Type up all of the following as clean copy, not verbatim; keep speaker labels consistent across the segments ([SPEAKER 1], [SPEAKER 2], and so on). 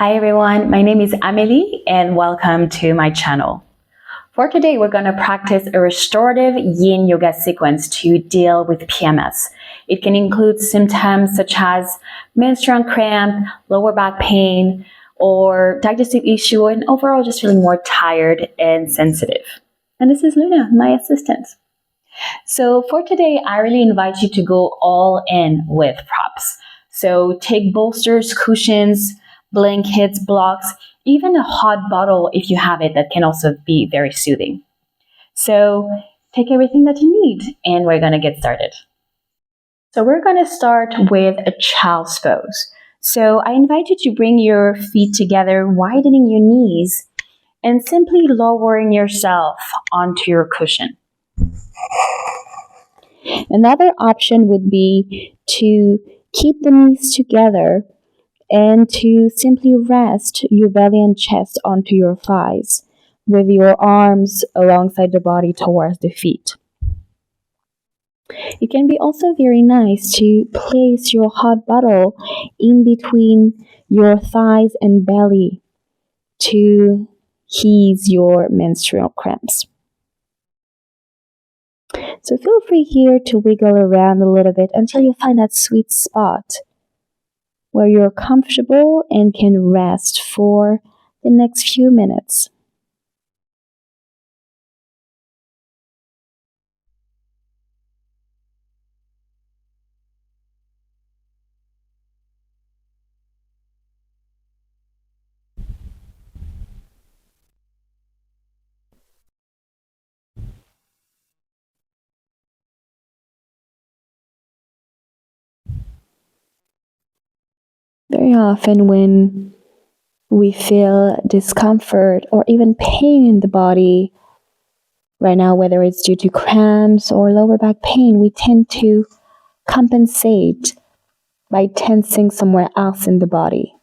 [SPEAKER 1] Hi everyone, my name is Amélie and welcome to my channel. For today, we're going to practice a restorative yin yoga sequence to deal with PMS. It can include symptoms such as menstrual cramp, lower back pain, or digestive issue, and overall just feeling more tired and sensitive. And this is Luna, my assistant. So for today, I really invite you to go all in with props. So take bolsters, cushions, blankets, blocks, even a hot bottle if you have it, that can also be very soothing. So take everything that you need and we're going to get started. So we're going to start with a child's pose. So I invite you to bring your feet together, widening your knees, and simply lowering yourself onto your cushion. Another option would be to keep the knees together and to simply rest your belly and chest onto your thighs with your arms alongside the body towards the feet. It can be also very nice to place your hot bottle in between your thighs and belly to ease your menstrual cramps. So feel free here to wiggle around a little bit until you find that sweet spot where you're comfortable and can rest for the next few minutes. Very often when we feel discomfort or even pain in the body, right now, whether it's due to cramps or lower back pain, we tend to compensate by tensing somewhere else in the body.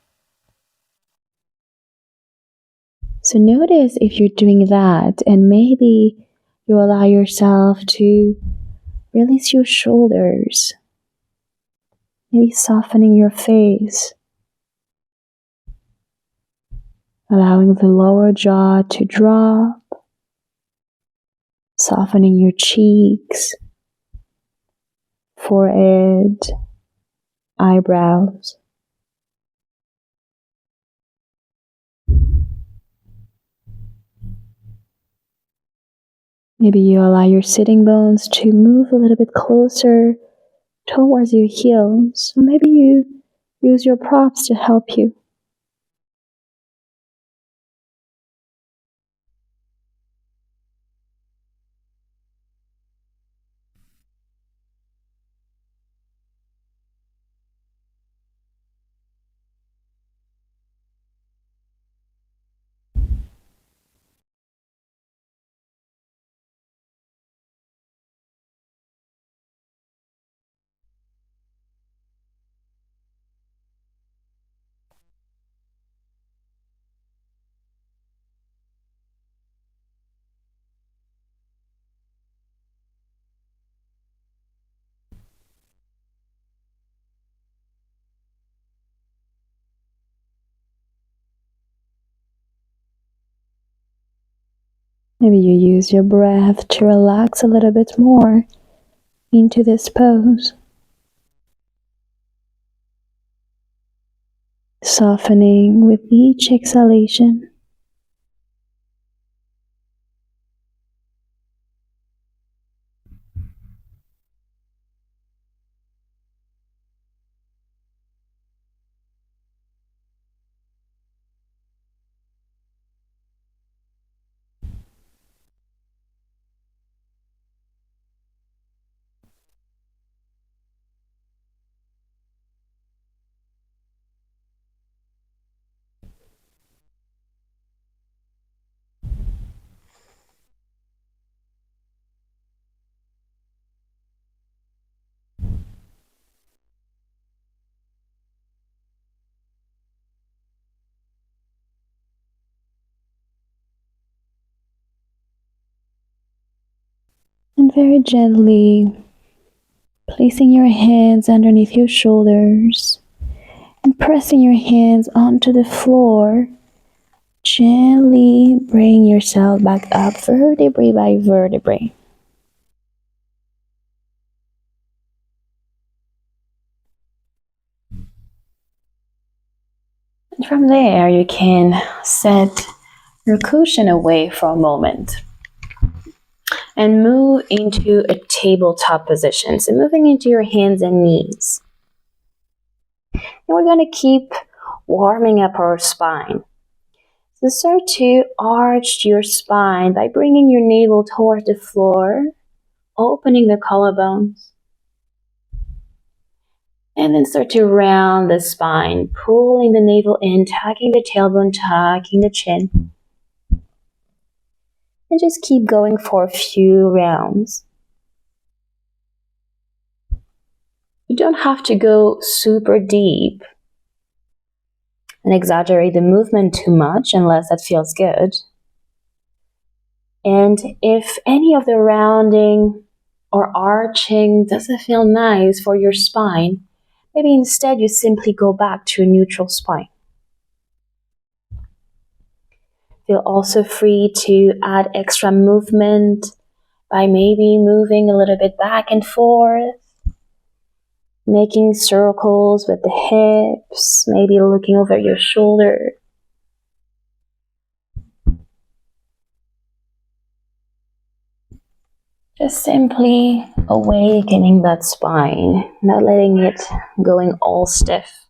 [SPEAKER 1] So notice if you're doing that, and maybe you allow yourself to release your shoulders, maybe softening your face, allowing the lower jaw to drop, softening your cheeks, forehead, eyebrows. Maybe you allow your sitting bones to move a little bit closer towards your heels. Maybe you use your props to help you. Maybe you use your breath to relax a little bit more into this pose. Softening with each exhalation. And very gently placing your hands underneath your shoulders and pressing your hands onto the floor, gently bring yourself back up vertebrae by vertebrae. And from there, you can set your cushion away for a moment and move into a tabletop position. So moving into your hands and knees. And we're going to keep warming up our spine. So start to arch your spine by bringing your navel towards the floor, opening the collarbones. And then start to round the spine, pulling the navel in, tucking the tailbone, tucking the chin. And just keep going for a few rounds. You don't have to go super deep and exaggerate the movement too much unless that feels good. And if any of the rounding or arching doesn't feel nice for your spine, maybe instead you simply go back to a neutral spine. Feel also free to add extra movement by maybe moving a little bit back and forth, making circles with the hips, maybe looking over your shoulder. Just simply awakening that spine, not letting it going all stiff.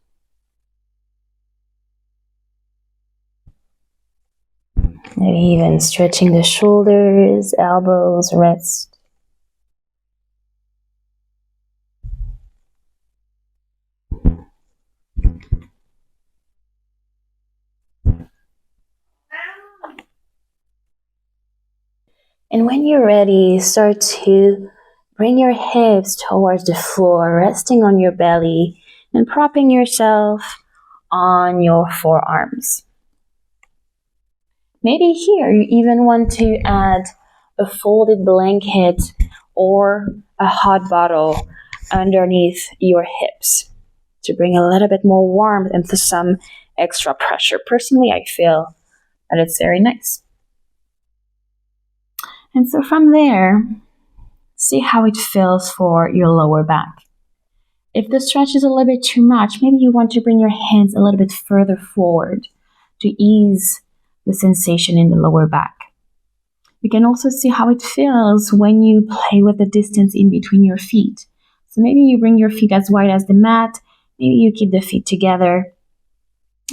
[SPEAKER 1] Maybe even stretching the shoulders, elbows, wrists. And when you're ready, start to bring your hips towards the floor, resting on your belly and propping yourself on your forearms. Maybe here you even want to add a folded blanket or a hot bottle underneath your hips to bring a little bit more warmth and some extra pressure. Personally, I feel that it's very nice. And so from there, see how it feels for your lower back. If the stretch is a little bit too much, maybe you want to bring your hands a little bit further forward to ease the sensation in the lower back. You can also see how it feels when you play with the distance in between your feet. So maybe you bring your feet as wide as the mat, maybe you keep the feet together,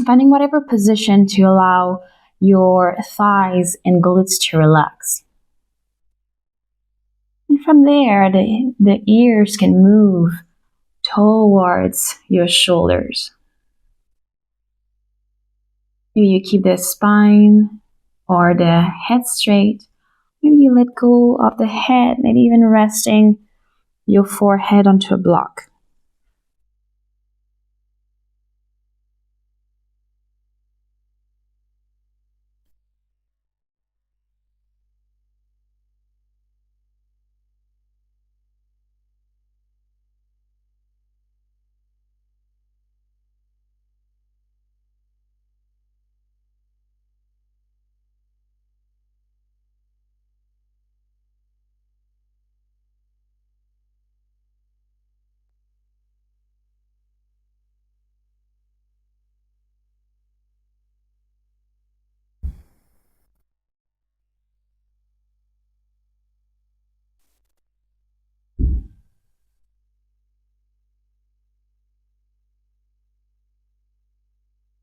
[SPEAKER 1] finding whatever position to allow your thighs and glutes to relax. And from there, the ears can move towards your shoulders. Maybe you keep the spine or the head straight. Maybe you let go of the head, maybe even resting your forehead onto a block.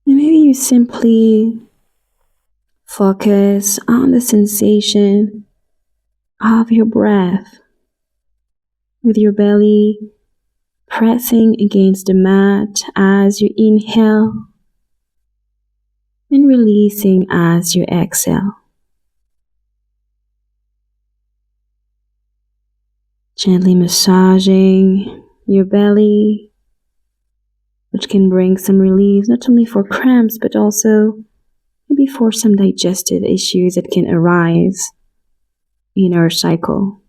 [SPEAKER 1] And maybe you simply focus on the sensation of your breath, with your belly pressing against the mat as you inhale and releasing as you exhale. Gently massaging your belly, which can bring some relief not only for cramps but also maybe for some digestive issues that can arise in our cycle.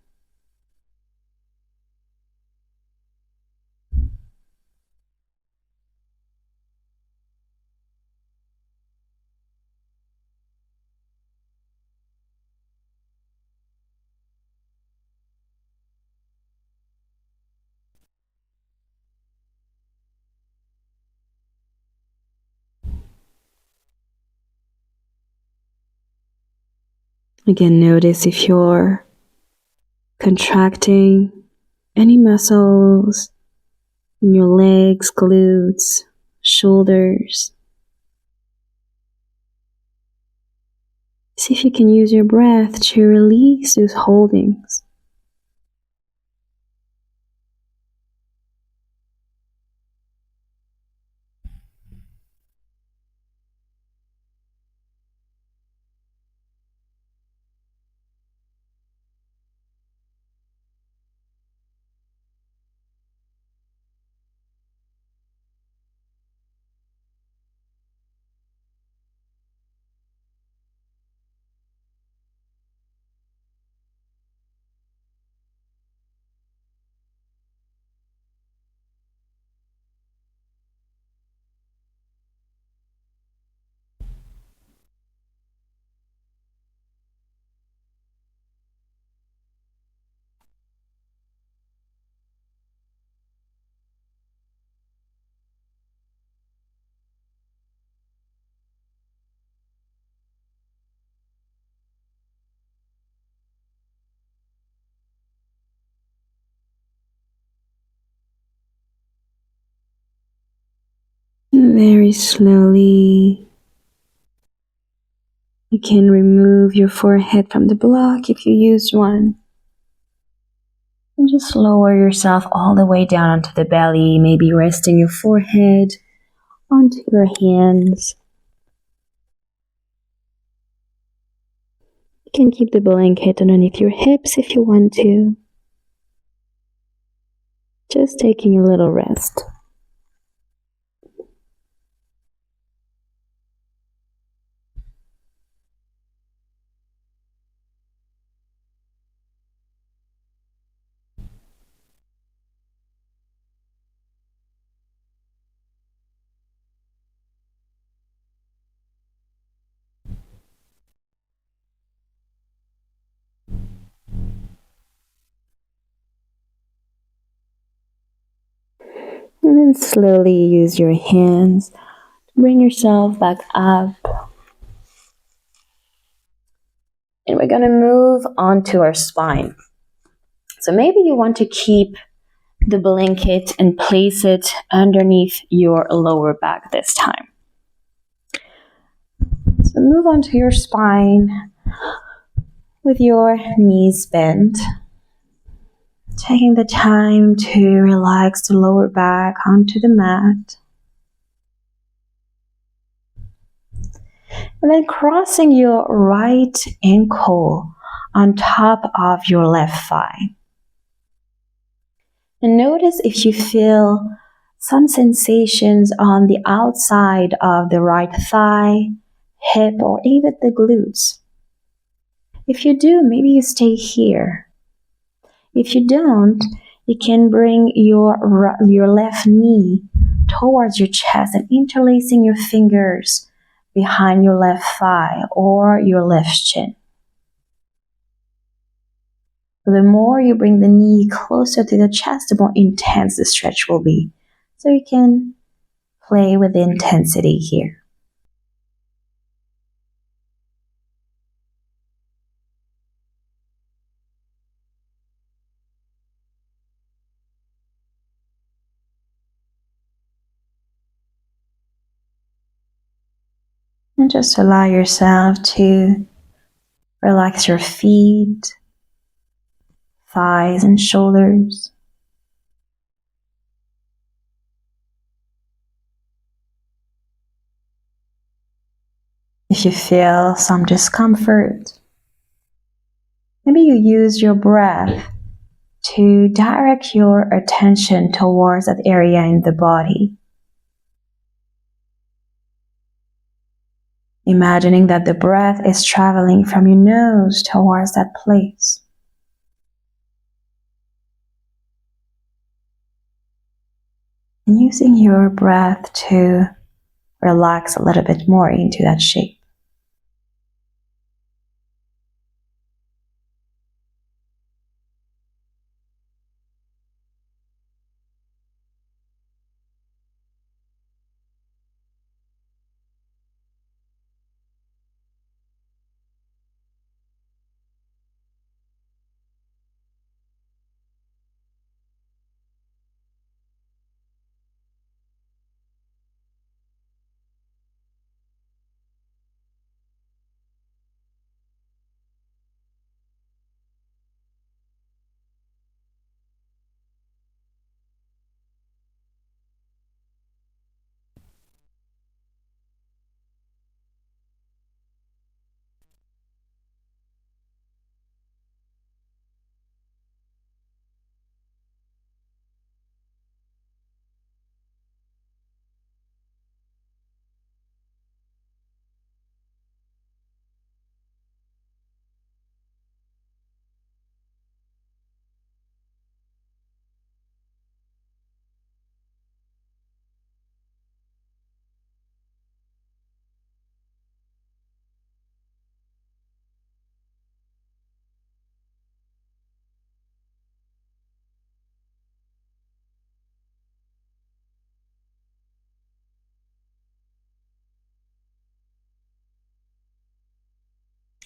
[SPEAKER 1] Again, notice if you're contracting any muscles in your legs, glutes, shoulders. See if you can use your breath to release those holdings. Very slowly, you can remove your forehead from the block if you used one. And just lower yourself all the way down onto the belly, maybe resting your forehead onto your hands. You can keep the blanket underneath your hips if you want to. Just taking a little rest. And then slowly use your hands to bring yourself back up. And we're going to move onto our spine. So maybe you want to keep the blanket and place it underneath your lower back this time. So move onto your spine with your knees bent. Taking the time to relax the lower back onto the mat. And then crossing your right ankle on top of your left thigh. And notice if you feel some sensations on the outside of the right thigh, hip, or even the glutes. If you do, maybe you stay here. If you don't, you can bring your left knee towards your chest and interlacing your fingers behind your left thigh or your left shin. The more you bring the knee closer to the chest, the more intense the stretch will be. So you can play with the intensity here. And just allow yourself to relax your feet, thighs, and shoulders. If you feel some discomfort, maybe you use your breath to direct your attention towards that area in the body. Imagining that the breath is traveling from your nose towards that place. And using your breath to relax a little bit more into that shape.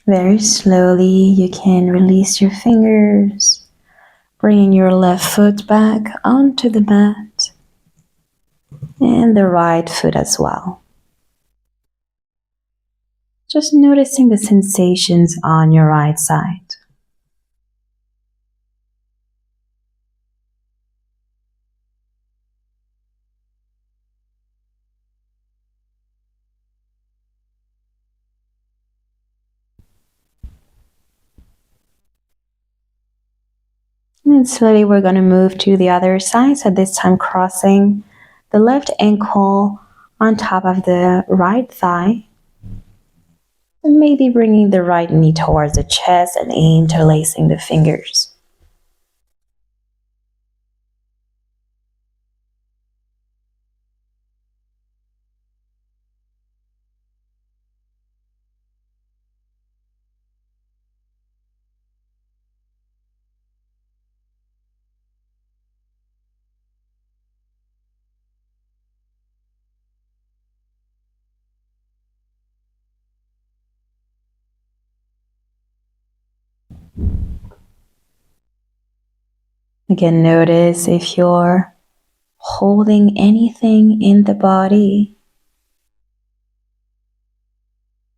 [SPEAKER 1] Very slowly, you can release your fingers, bringing your left foot back onto the mat and the right foot as well. Just noticing the sensations on your right side. And slowly we're going to move to the other side. So this time crossing the left ankle on top of the right thigh. And maybe bringing the right knee towards the chest and interlacing the fingers. Again, notice if you're holding anything in the body,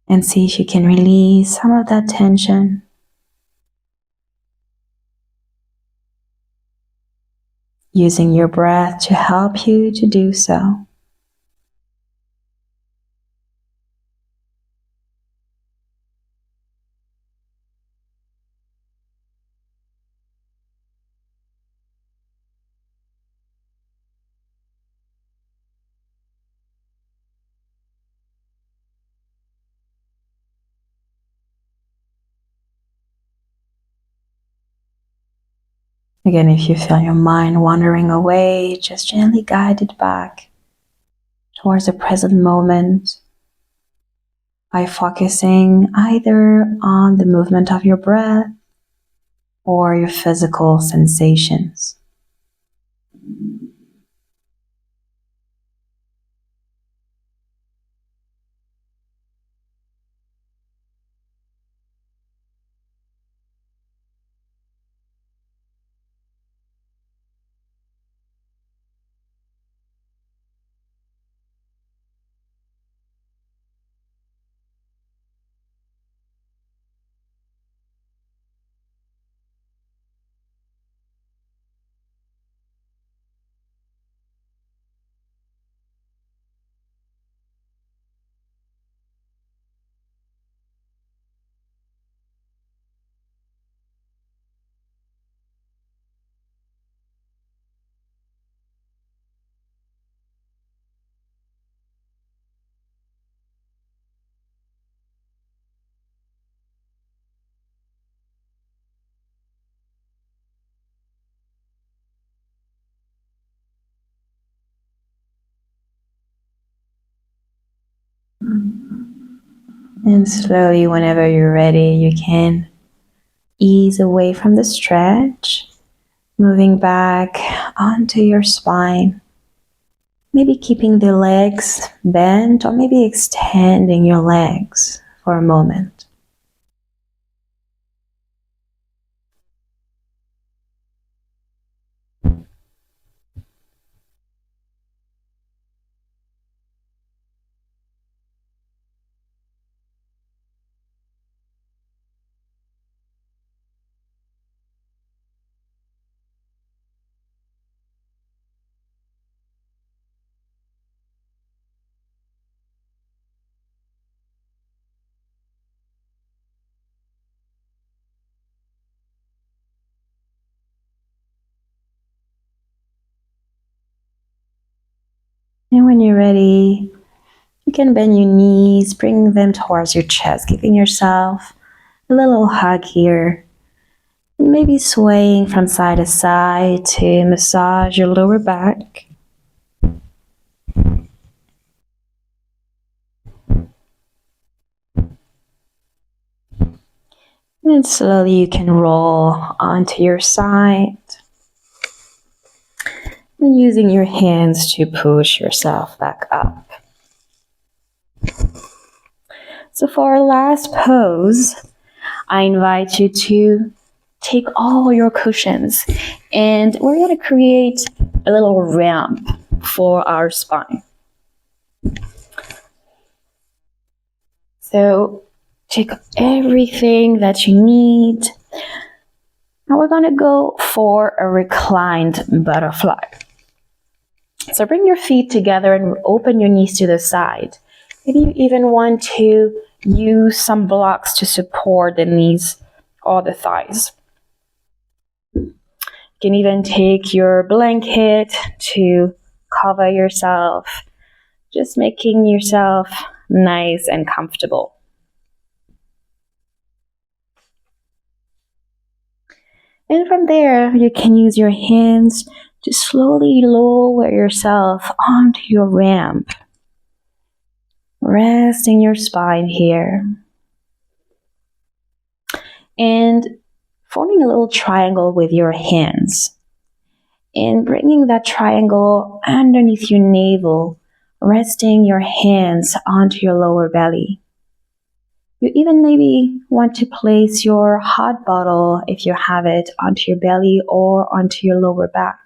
[SPEAKER 1] and see if you can release some of that tension. Using your breath to help you to do so. Again, if you feel your mind wandering away, just gently guide it back towards the present moment by focusing either on the movement of your breath or your physical sensations. And slowly, whenever you're ready, you can ease away from the stretch, moving back onto your spine. Maybe keeping the legs bent or maybe extending your legs for a moment. And when you're ready, you can bend your knees, bring them towards your chest, giving yourself a little hug here. Maybe swaying from side to side to massage your lower back. And then slowly you can roll onto your side. And using your hands to push yourself back up. So for our last pose, I invite you to take all your cushions and we're going to create a little ramp for our spine. So take everything that you need. Now we're going to go for a reclined butterfly. So bring your feet together and open your knees to the side. Maybe you even want to use some blocks to support the knees or the thighs. You can even take your blanket to cover yourself, just making yourself nice and comfortable. And from there, you can use your hands to slowly lower yourself onto your ramp. Resting your spine here. And forming a little triangle with your hands. And bringing that triangle underneath your navel, resting your hands onto your lower belly. You even maybe want to place your hot bottle, if you have it, onto your belly or onto your lower back.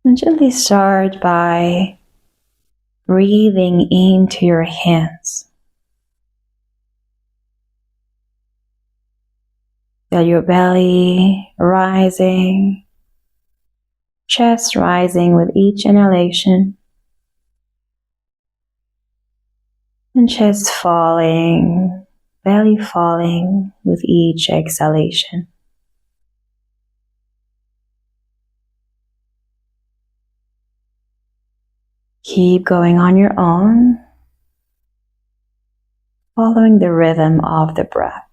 [SPEAKER 1] And gently start by breathing into your hands. Feel your belly rising, chest rising with each inhalation, and chest falling, belly falling with each exhalation. Keep going on your own, following the rhythm of the breath.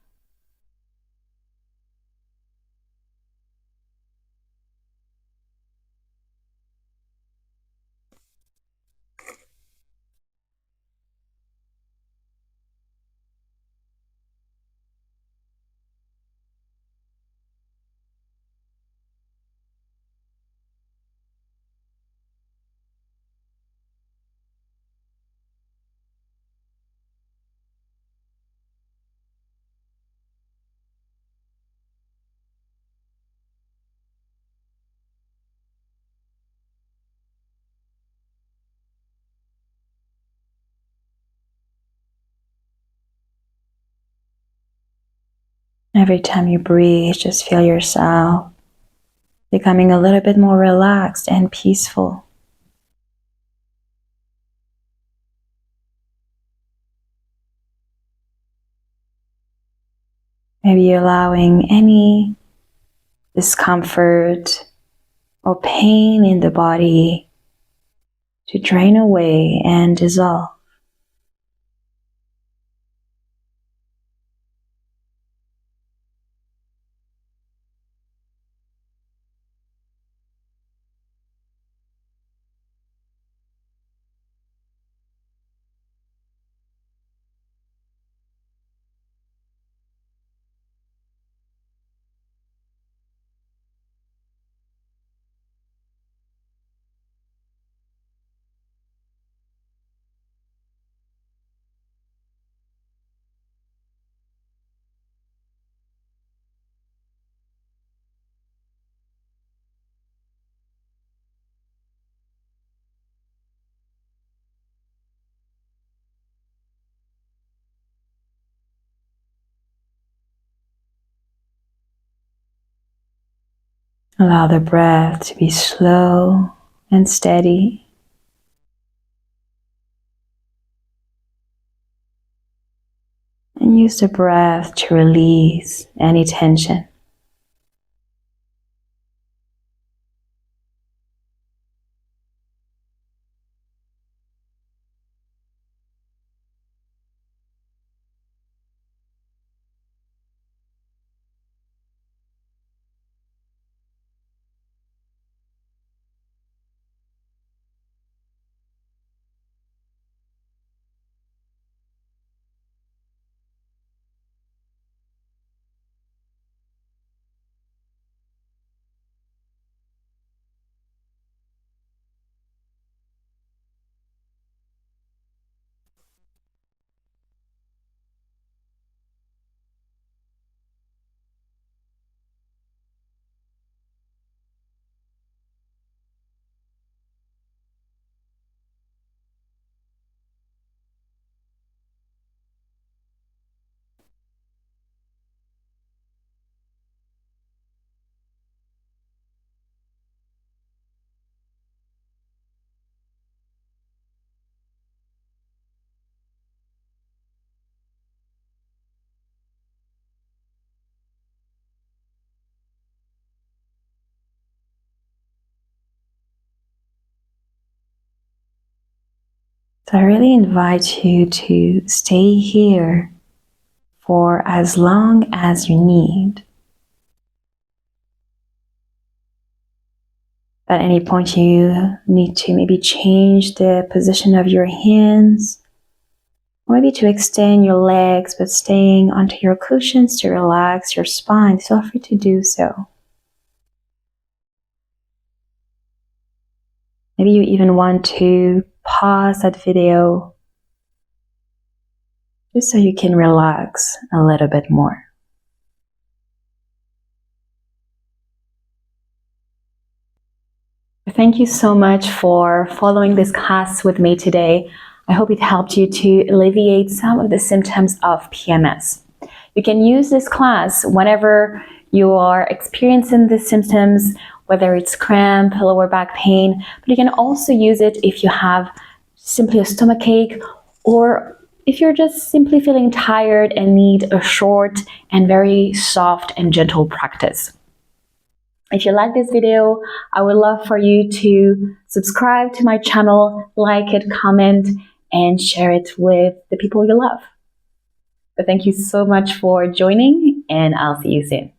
[SPEAKER 1] Every time you breathe, just feel yourself becoming a little bit more relaxed and peaceful. Maybe allowing any discomfort or pain in the body to drain away and dissolve. Allow the breath to be slow and steady. And use the breath to release any tension. So I really invite you to stay here for as long as you need. At any point you need to maybe change the position of your hands, or maybe to extend your legs, but staying onto your cushions to relax your spine, feel free to do so. Maybe you even want to pause that video just so you can relax a little bit more. Thank you so much for following this class with me today. I hope it helped you to alleviate some of the symptoms of PMS. You can use this class whenever you are experiencing the symptoms, whether it's cramp, lower back pain, but you can also use it if you have simply a stomach ache, or if you're just simply feeling tired and need a short and very soft and gentle practice. If you like this video, I would love for you to subscribe to my channel, like it, comment, and share it with the people you love. But thank you so much for joining, and I'll see you soon.